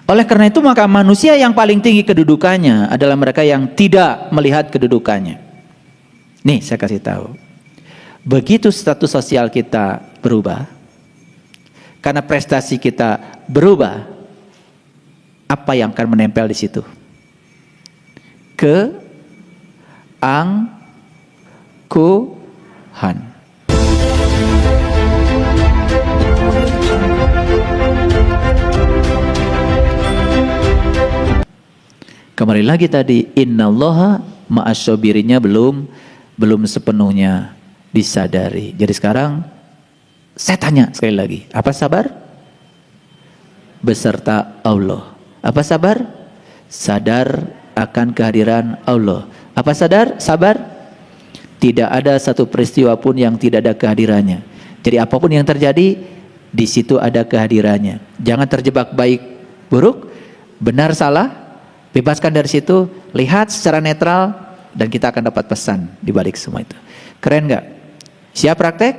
Oleh karena itu maka manusia yang paling tinggi kedudukannya adalah mereka yang tidak melihat kedudukannya. Nih saya kasih tahu. Begitu status sosial kita berubah, karena prestasi kita berubah, apa yang akan menempel di situ? Keangkuhan. Kembali lagi tadi, innallaha ma'asyobirinya belum sepenuhnya disadari. Jadi sekarang saya tanya sekali lagi, apa sabar? Beserta Allah. Apa sabar? Sadar akan kehadiran Allah. Apa sabar? Tidak ada satu peristiwa pun yang tidak ada kehadirannya. Jadi apapun yang terjadi, di situ ada kehadirannya. Jangan terjebak baik buruk, benar salah, bebaskan dari situ, lihat secara netral, dan kita akan dapat pesan di balik semua itu. Keren nggak? Siap praktek?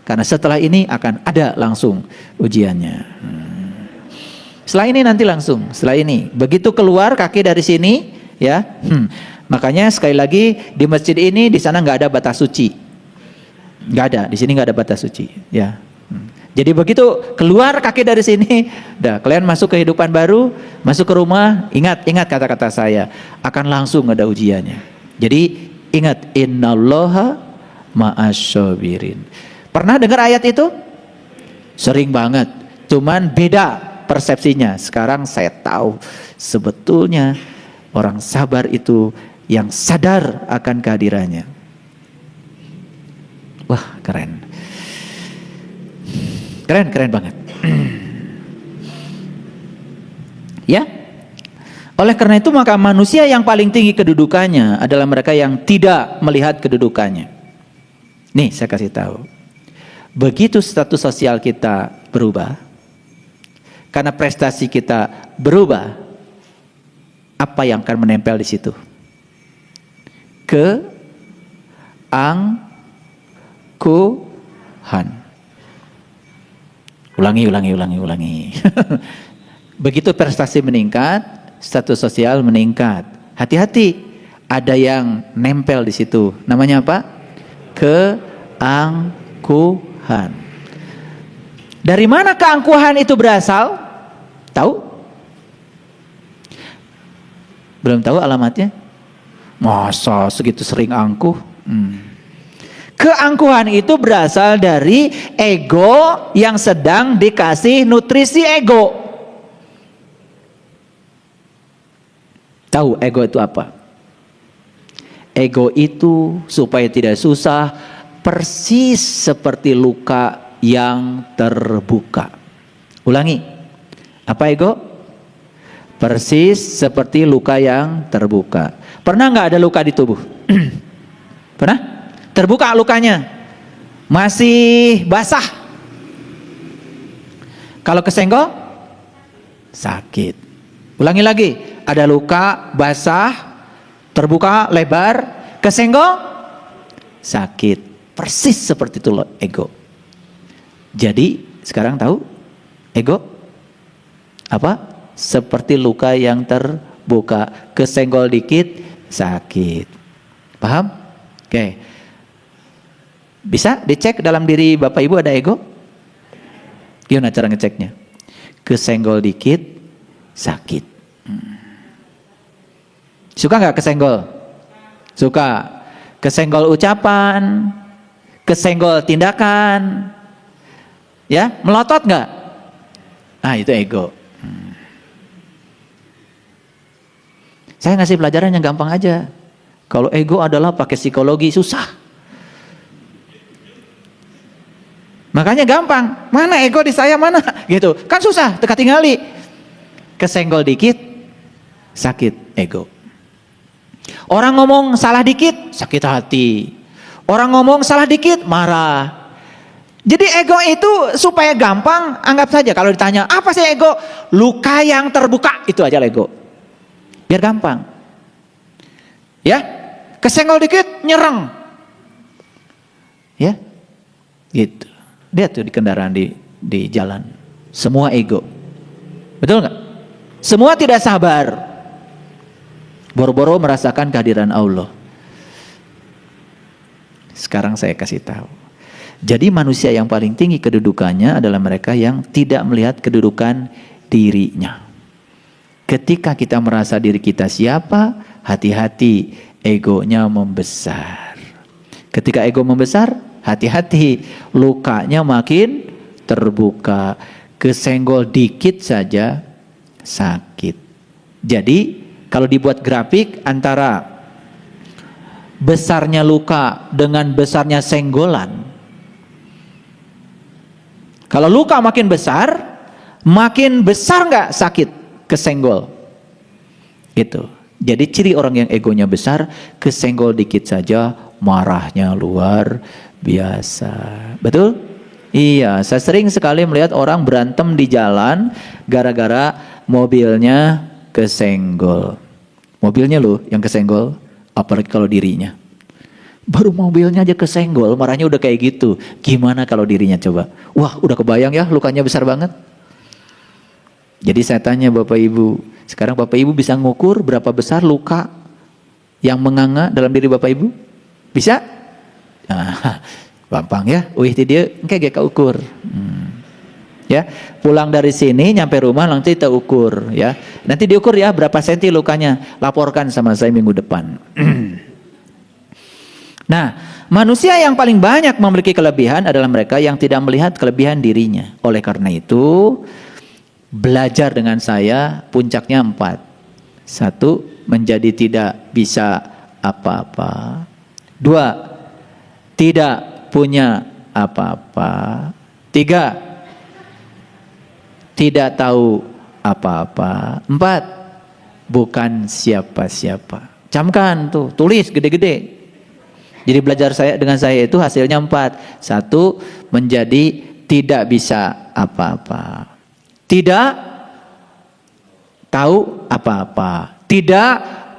Karena setelah ini akan ada langsung ujiannya. Setelah ini nanti langsung, setelah ini. Begitu keluar kaki dari sini, ya. Makanya sekali lagi di masjid ini, di sana nggak ada batas suci. Nggak ada, di sini nggak ada batas suci. Ya. Jadi begitu keluar kaki dari sini, dah kalian masuk kehidupan baru, masuk ke rumah, ingat kata-kata saya, akan langsung ada ujiannya. Jadi ingat, innallaha ma'asyabirin. Pernah dengar ayat itu? Sering banget, cuman beda persepsinya. Sekarang saya tahu sebetulnya orang sabar itu yang sadar akan kehadirannya. Wah, keren. Keren banget. Ya. Oleh karena itu maka manusia yang paling tinggi kedudukannya adalah mereka yang tidak melihat kedudukannya. Nih saya kasih tahu. Begitu status sosial kita berubah, karena prestasi kita berubah, apa yang akan menempel di situ? Keangkuhan. Ulangi. Begitu prestasi meningkat, status sosial meningkat. Hati-hati, ada yang nempel di situ. Namanya apa? Keangkuhan. Dari mana keangkuhan itu berasal? Tahu? Belum tahu alamatnya? Masa segitu sering angkuh? Keangkuhan itu berasal dari ego yang sedang dikasih nutrisi ego. Tahu ego itu apa? Ego itu supaya tidak susah, persis seperti luka yang terbuka. Ulangi. Apa ego? Persis seperti luka yang terbuka. Pernah nggak ada luka di tubuh? Pernah? Terbuka lukanya, masih basah. Kalau kesenggol, sakit. Ulangi lagi, ada luka basah, terbuka lebar, kesenggol, sakit. Persis seperti itu loh ego. Jadi sekarang tahu ego apa? Seperti luka yang terbuka, kesenggol dikit, sakit. Paham? Oke. Bisa dicek dalam diri Bapak Ibu ada ego? Gimana cara ngeceknya? Kesenggol dikit, sakit. Suka nggak kesenggol? Suka. Kesenggol ucapan, kesenggol tindakan, ya, melotot nggak? Ah, itu ego. Saya ngasih pelajaran yang gampang aja. Kalau ego adalah pakai psikologi susah. Makanya gampang, mana ego di saya mana, gitu. Kan susah, teka tinggali. Kesenggol dikit, sakit ego. Orang ngomong salah dikit, sakit hati. Orang ngomong salah dikit, marah. Jadi ego itu supaya gampang, anggap saja kalau ditanya, apa sih ego? Luka yang terbuka, itu aja ego. Biar gampang. Ya, kesenggol dikit, nyerang. Ya, gitu. Lihat tuh di kendaraan di jalan, semua ego, betul nggak? Semua tidak sabar. Boro-boro merasakan kehadiran Allah. Sekarang saya kasih tahu. Jadi manusia yang paling tinggi kedudukannya adalah mereka yang tidak melihat kedudukan dirinya. Ketika kita merasa diri kita siapa, hati-hati, egonya membesar. Ketika ego membesar, hati-hati, lukanya makin terbuka. Kesenggol dikit saja sakit. Jadi kalau dibuat grafik antara besarnya luka dengan besarnya senggolan, kalau luka makin besar nggak sakit kesenggol? Gitu. Jadi ciri orang yang egonya besar, kesenggol dikit saja marahnya luar biasa. Betul? Iya, saya sering sekali melihat orang berantem di jalan gara-gara mobilnya kesenggol. Mobilnya loh yang kesenggol, apalagi kalau dirinya. Baru mobilnya aja kesenggol, marahnya udah kayak gitu. Gimana kalau dirinya coba? Wah, udah kebayang ya lukanya besar banget. Jadi saya tanya Bapak Ibu, sekarang Bapak Ibu bisa ngukur berapa besar luka yang menganga dalam diri Bapak Ibu? Bisa? Nah, gampang ya. Wih, dia kayak gak ukur. Ya, pulang dari sini nyampe rumah nanti kita ukur ya. Nanti diukur ya berapa senti lukanya. Laporkan sama saya minggu depan. Nah, manusia yang paling banyak memiliki kelebihan adalah mereka yang tidak melihat kelebihan dirinya. Oleh karena itu, belajar dengan saya puncaknya 4. 1, menjadi tidak bisa apa-apa. 2, tidak punya apa-apa. 3, tidak tahu apa-apa. 4, bukan siapa-siapa. Camkan tuh, tulis gede-gede. Jadi belajar dengan saya itu hasilnya 4. 1, menjadi tidak bisa apa-apa. Tidak tahu apa-apa. Tidak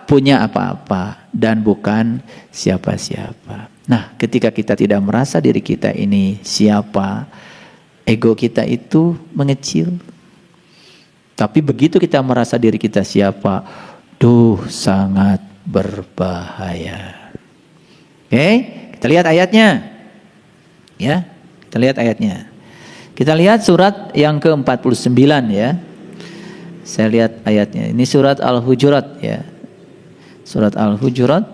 punya apa-apa. Dan bukan siapa-siapa. Nah, ketika kita tidak merasa diri kita ini siapa, ego kita itu mengecil. Tapi begitu kita merasa diri kita siapa, sangat berbahaya. Oke, kita lihat ayatnya. Ya, kita lihat ayatnya. Kita lihat surat yang ke-49 ya. Saya lihat ayatnya. Ini surat Al-Hujurat ya. Surat Al-Hujurat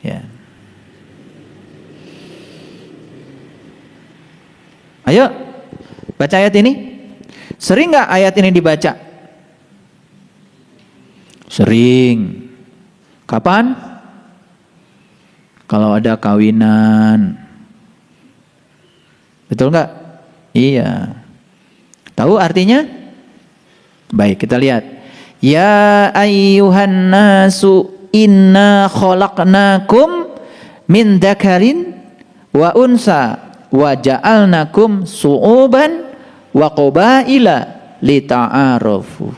ya. Ayo, baca ayat ini. Sering nggak ayat ini dibaca? Sering. Kapan? Kalau ada kawinan. Betul nggak? Iya. Tahu artinya? Baik, kita lihat. Ya ayyuhan nasu inna khalaqnakum min dzakarin wa unsa wa ja'alnakum su'uban wa qabaila lita'arafu.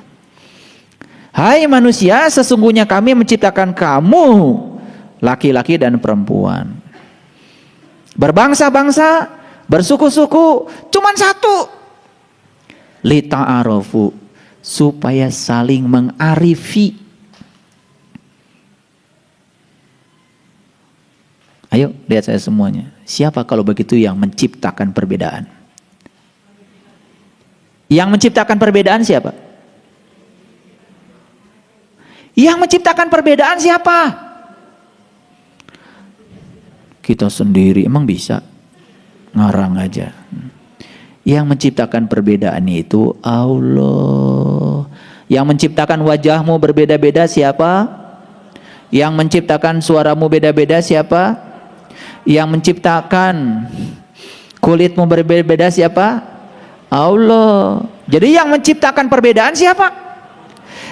Hai manusia, sesungguhnya kami menciptakan kamu laki-laki dan perempuan, berbangsa-bangsa, bersuku-suku, cuman satu, lita'arafu, supaya saling mengarifi. Ayo lihat saya semuanya. Siapa kalau begitu yang menciptakan perbedaan? Yang menciptakan perbedaan siapa? Yang menciptakan perbedaan siapa? Kita sendiri. Emang bisa? Ngarang aja. Yang menciptakan perbedaan itu Allah. Yang menciptakan wajahmu berbeda-beda siapa? Yang menciptakan suaramu beda-beda siapa? Yang menciptakan kulitmu berbeda-beda siapa? Allah. Jadi yang menciptakan perbedaan siapa?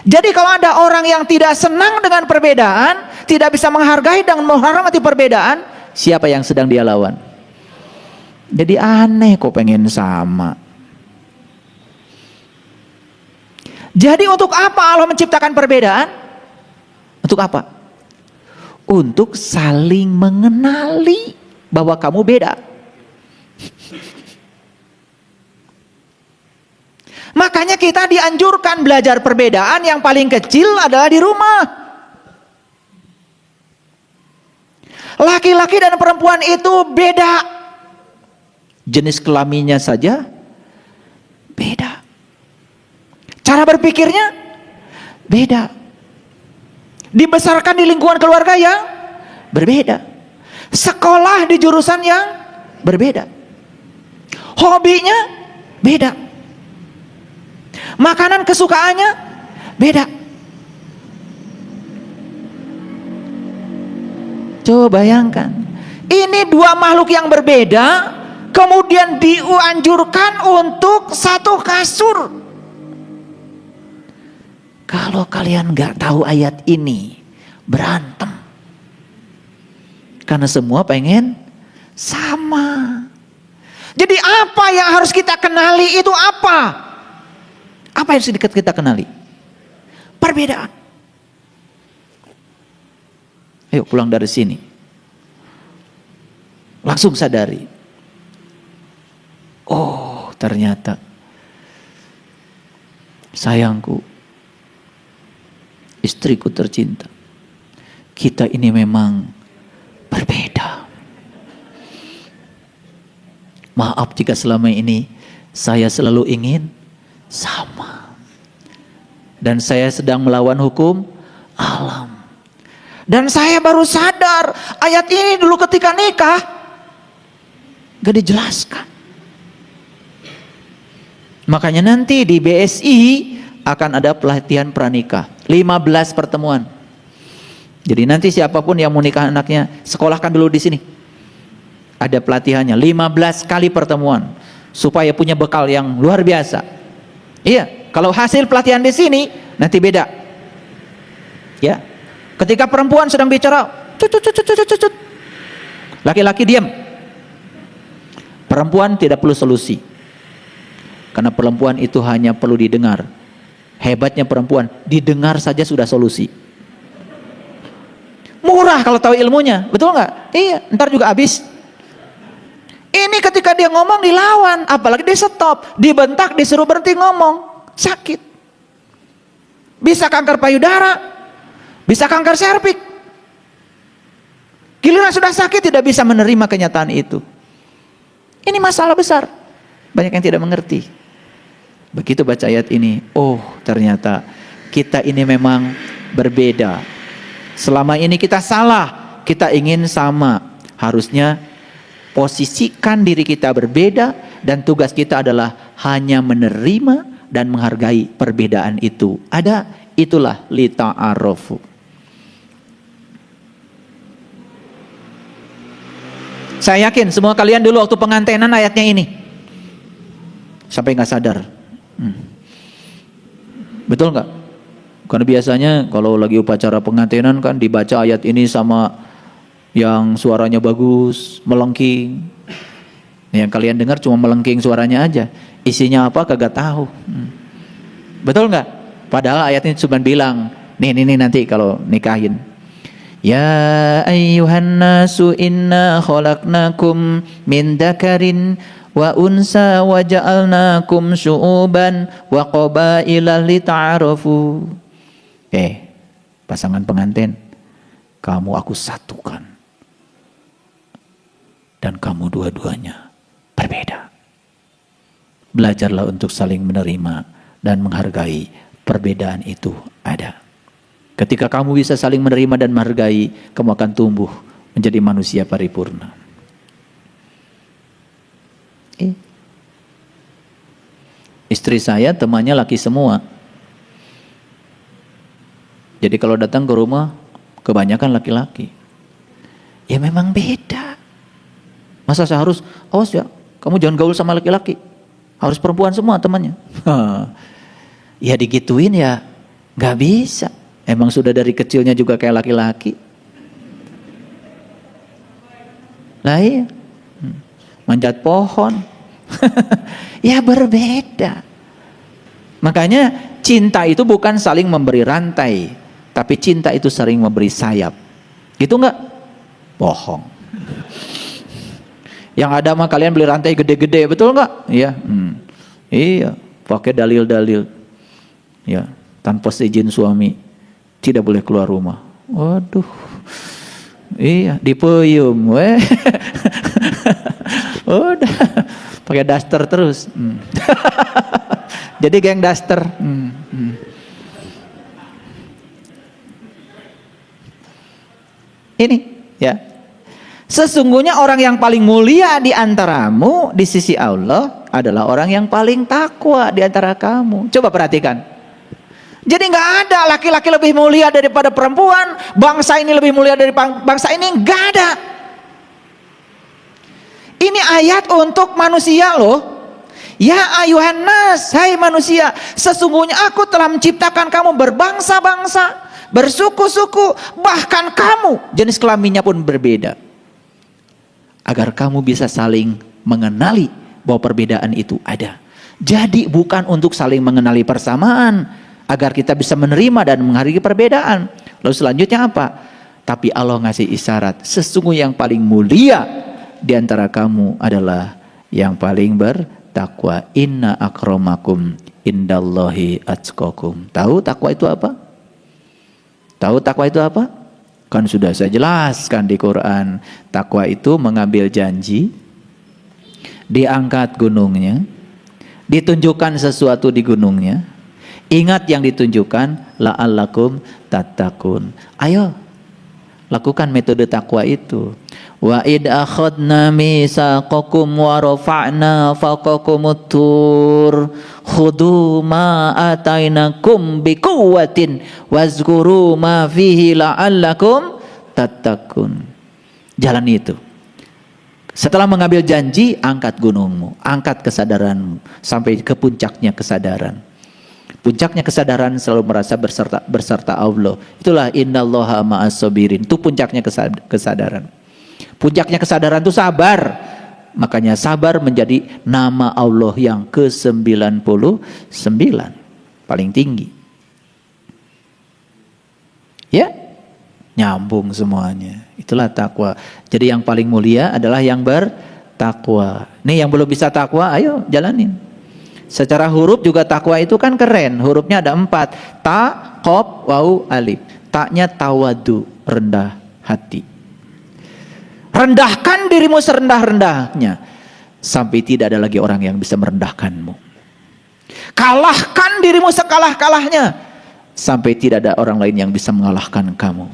Jadi kalau ada orang yang tidak senang dengan perbedaan, tidak bisa menghargai dan menghormati perbedaan, siapa yang sedang dia lawan? Jadi aneh kok pengen sama. Jadi untuk apa Allah menciptakan perbedaan? Untuk apa? Untuk saling mengenali bahwa kamu beda. Makanya kita dianjurkan belajar perbedaan yang paling kecil adalah di rumah. Laki-laki dan perempuan itu beda. Jenis kelaminnya saja beda. Cara berpikirnya beda. Dibesarkan di lingkungan keluarga yang berbeda. Sekolah di jurusan yang berbeda. Hobinya beda. Makanan kesukaannya beda. Coba bayangkan, ini dua makhluk yang berbeda, kemudian dianjurkan untuk satu kasur. Kalau kalian nggak tahu ayat ini, berantem. Karena semua pengen sama. Jadi apa yang harus kita kenali itu apa? Apa yang sedikit kita kenali? Perbedaan. Ayo pulang dari sini. Langsung sadari. Oh, ternyata sayangku, istriku tercinta, kita ini memang berbeda. Maaf jika selama ini saya selalu ingin sama. Dan saya sedang melawan hukum alam. Dan saya baru sadar ayat ini dulu ketika nikah gak dijelaskan. Makanya nanti di BSI akan ada pelatihan pranikah 15 pertemuan. Jadi nanti siapapun yang mau nikah anaknya, sekolahkan dulu di sini. Ada pelatihannya 15 kali pertemuan supaya punya bekal yang luar biasa. Iya, kalau hasil pelatihan di sini nanti beda. Ya. Ketika perempuan sedang bicara, cut. Laki-laki diam. Perempuan tidak perlu solusi. Karena perempuan itu hanya perlu didengar. Hebatnya perempuan, didengar saja sudah solusi. Murah kalau tahu ilmunya, betul nggak? Iya, ntar juga habis. Ini ketika dia ngomong dilawan, apalagi dia stop, dibentak, disuruh berhenti ngomong, sakit. Bisa kanker payudara, bisa kanker serviks. Giliran sudah sakit tidak bisa menerima kenyataan itu. Ini masalah besar. Banyak yang tidak mengerti. Begitu baca ayat ini, oh ternyata kita ini memang berbeda. Selama ini kita salah, kita ingin sama. Harusnya posisikan diri kita berbeda dan tugas kita adalah hanya menerima dan menghargai perbedaan itu. Ada, itulah lita'arofu. Saya yakin semua kalian dulu waktu pengantenan ayatnya ini sampai nggak sadar. Betul nggak? Karena biasanya kalau lagi upacara pengantenan kan dibaca ayat ini sama yang suaranya bagus, melengking. Yang kalian dengar cuma melengking suaranya aja. Isinya apa kagak tahu. Betul nggak? Padahal ayat ini cuma bilang, nih nanti kalau nikahin. Ya ayyuhan nasu inna khalaqnakum min dzakarin wa unsa wa ja'alnakum syu'uban wa qabaila lita'arafu. Pasangan pengantin, kamu aku satukan. Dan kamu dua-duanya berbeda. Belajarlah untuk saling menerima dan menghargai perbedaan itu ada. Ketika kamu bisa saling menerima dan menghargai, kamu akan tumbuh menjadi manusia paripurna. Istri saya temannya laki semua. Jadi kalau datang ke rumah, kebanyakan laki-laki. Ya memang beda. Masa saya harus, awas ya, kamu jangan gaul sama laki-laki. Harus perempuan semua temannya. Ya digituin ya, gak bisa. Emang sudah dari kecilnya juga kayak laki-laki. Lah iya. Manjat pohon. Ya berbeda. Makanya cinta itu bukan saling memberi rantai, tapi cinta itu saling memberi sayap. Gitu enggak? Bohong. Yang ada mah kalian beli rantai gede-gede, betul enggak? Iya. Iya. pakai dalil-dalil. Ya, tanpa seizin suami tidak boleh keluar rumah. Waduh. Iya, dipeyum weh. Udah pakai daster terus. Jadi geng daster. Ini ya. Sesungguhnya orang yang paling mulia di antaramu di sisi Allah adalah orang yang paling takwa di antara kamu. Coba perhatikan. Jadi nggak ada laki-laki lebih mulia daripada perempuan, bangsa ini lebih mulia dari bangsa ini, nggak ada. Ini ayat untuk manusia loh. Ya ayuhan nas, hai manusia, sesungguhnya aku telah menciptakan kamu berbangsa-bangsa, bersuku-suku, bahkan kamu jenis kelaminnya pun berbeda. Agar kamu bisa saling mengenali bahwa perbedaan itu ada. Jadi bukan untuk saling mengenali persamaan, agar kita bisa menerima dan menghargai perbedaan. Lalu selanjutnya apa? Tapi Allah ngasih isyarat, sesungguhnya yang paling mulia di antara kamu adalah yang paling bertakwa. Inna akramakum indallahi atqakum. Tahu takwa itu apa? Tahu takwa itu apa? Kan sudah saya jelaskan di Quran. Takwa itu mengambil janji, diangkat gunungnya, ditunjukkan sesuatu di gunungnya. Ingat yang ditunjukkan, la'allakum tattaqun. Ayo, lakukan metode takwa itu. Wa id akhadna mitsaqakum wa rafa'na fawqakumut tur khudhu ma atainakum biquwwatin wazkuru ma fihi la'allakum tattaqun. Jalan itu. Setelah mengambil janji, angkat gunungmu, angkat kesadaranmu sampai ke puncaknya kesadaran. Puncaknya kesadaran selalu merasa berserta Allah. Itulah innallaha ma'as sabirin. Itu puncaknya kesadaran. Puncaknya kesadaran itu sabar. Makanya sabar menjadi nama Allah yang ke-99, paling tinggi. Ya, nyambung semuanya. Itulah takwa. Jadi yang paling mulia adalah yang bertakwa. Nih yang belum bisa takwa, ayo jalanin. Secara huruf juga takwa itu kan keren. Hurufnya ada 4. Ta, qaf, waw, alif. Ta-nya tawadu, rendah hati. Rendahkan dirimu serendah-rendahnya sampai tidak ada lagi orang yang bisa merendahkanmu. Kalahkan dirimu sekalah-kalahnya sampai tidak ada orang lain yang bisa mengalahkan kamu.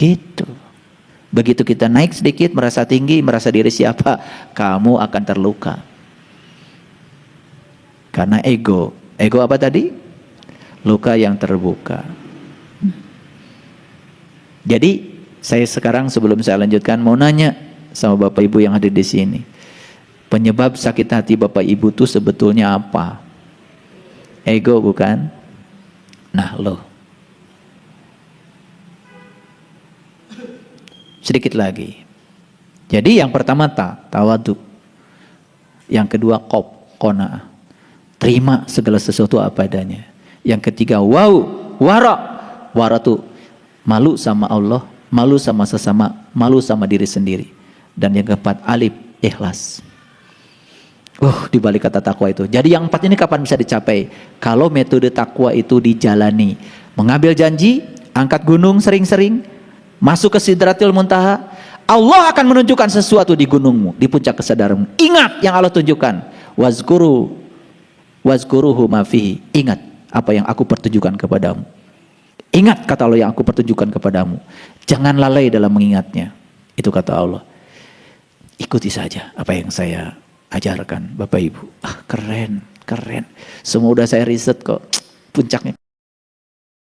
Gitu. Begitu kita naik sedikit, merasa tinggi, merasa diri siapa, kamu akan terluka. Karena ego. Ego apa tadi? Luka yang terbuka. Jadi, saya sekarang sebelum saya lanjutkan mau nanya sama Bapak Ibu yang ada di sini. Penyebab sakit hati Bapak Ibu itu sebetulnya apa? Ego bukan? Nah, loh. Sedikit lagi. Jadi yang pertama tawadu. Yang kedua qanaah. Terima segala sesuatu apa adanya. Yang ketiga wara. Wara tuh malu sama Allah, malu sama sesama, malu sama diri sendiri. Dan yang keempat alif, ikhlas. Di balik kata takwa itu. Jadi yang 4 ini kapan bisa dicapai? Kalau metode takwa itu dijalani. Mengambil janji, angkat gunung sering-sering, masuk ke Sidratil Muntaha, Allah akan menunjukkan sesuatu di gunungmu, di puncak kesadaranmu. Ingat yang Allah tunjukkan. Wazkuruhu ma fihi. Ingat apa yang aku pertunjukkan kepadamu. Ingat kata Allah yang aku pertunjukkan kepadamu. Jangan lalai dalam mengingatnya. Itu kata Allah. Ikuti saja apa yang saya ajarkan, Bapak Ibu. Keren. Semua udah saya riset kok. Puncaknya